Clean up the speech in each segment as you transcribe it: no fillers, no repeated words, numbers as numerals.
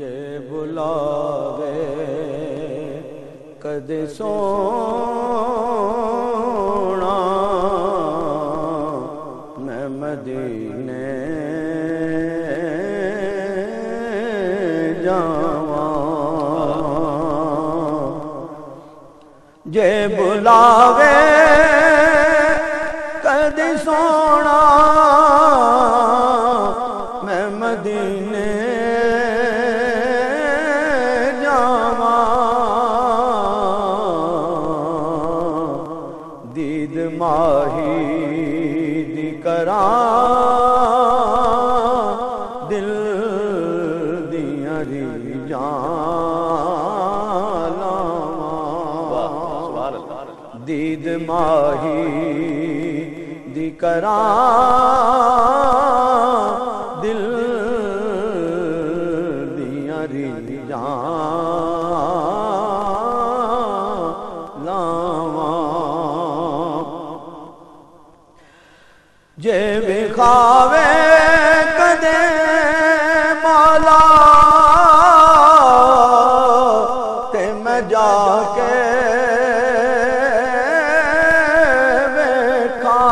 جے بلاوے کدے سونا میں مدینے جاواں جے بلاوے کدے سونا میں مدینے دید ماہی دی کراں دل دیاں ریجاں لاواں دید ماہی دی کراں دل دیاں ریجاں جے وکھاوے کدے مولا تے میں جا کے ویکھاں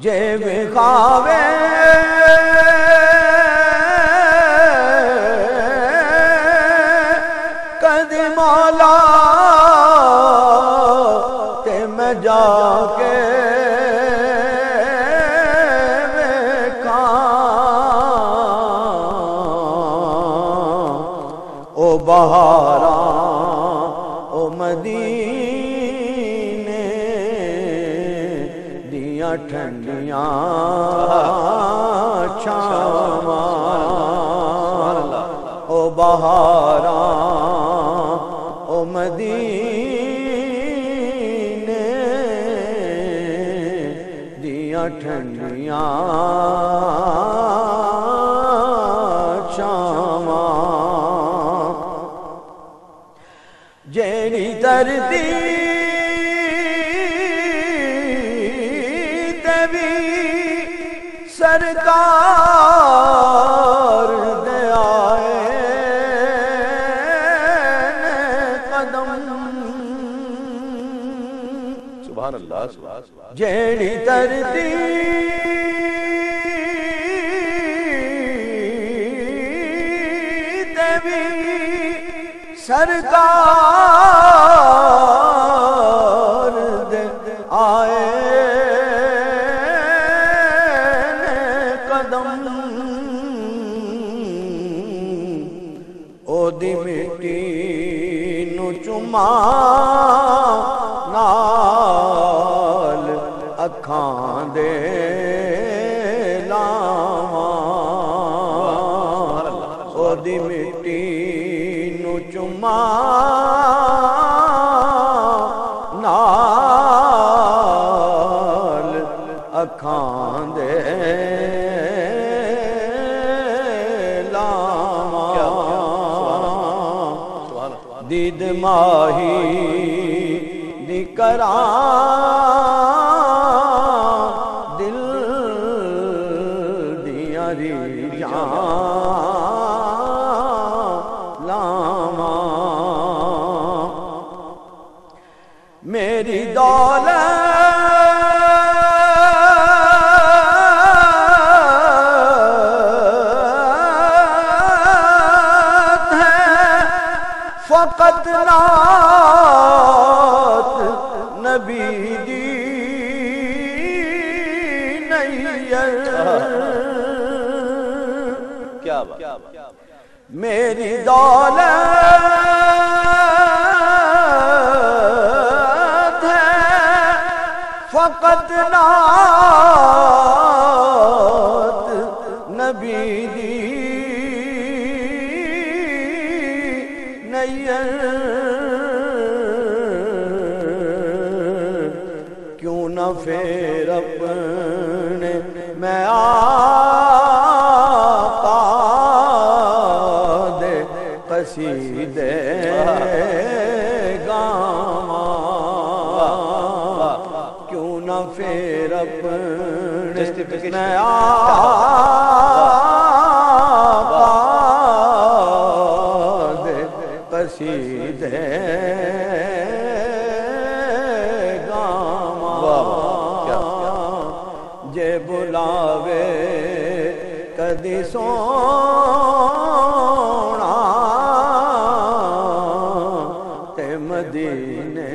جے وکھاوے کدے مولا جا کے ویکھاں او بہاراں او مدینے دیاں ٹھنڈیاں چھاواں او بہاراں او مدینے ٹھنڈیاں چھاواں جیڑی دھرتی تے وی سرکار دے آئے قدم سبحان اللہ جیڑی دھرتی تے وی سرکار دے آئے قدم او دی مٹی نو چوماں نال اکھاں دے لاواں او دی مٹی نو چوماں نال اکھاں دے لاواں دید ماہی دی کراں دل دیاں ریجاں لاواں میری دولت ہے فقط نعت نبی دی کیا بات میری دولت ہے فقط نعت نبی دی کیوں نہ پھر اپنے میں آقا دے قصیدے گاواں کیوں نہ پھر اپنے میں آقا تے گاواں جے بلاوے کدی سونا تے مدینے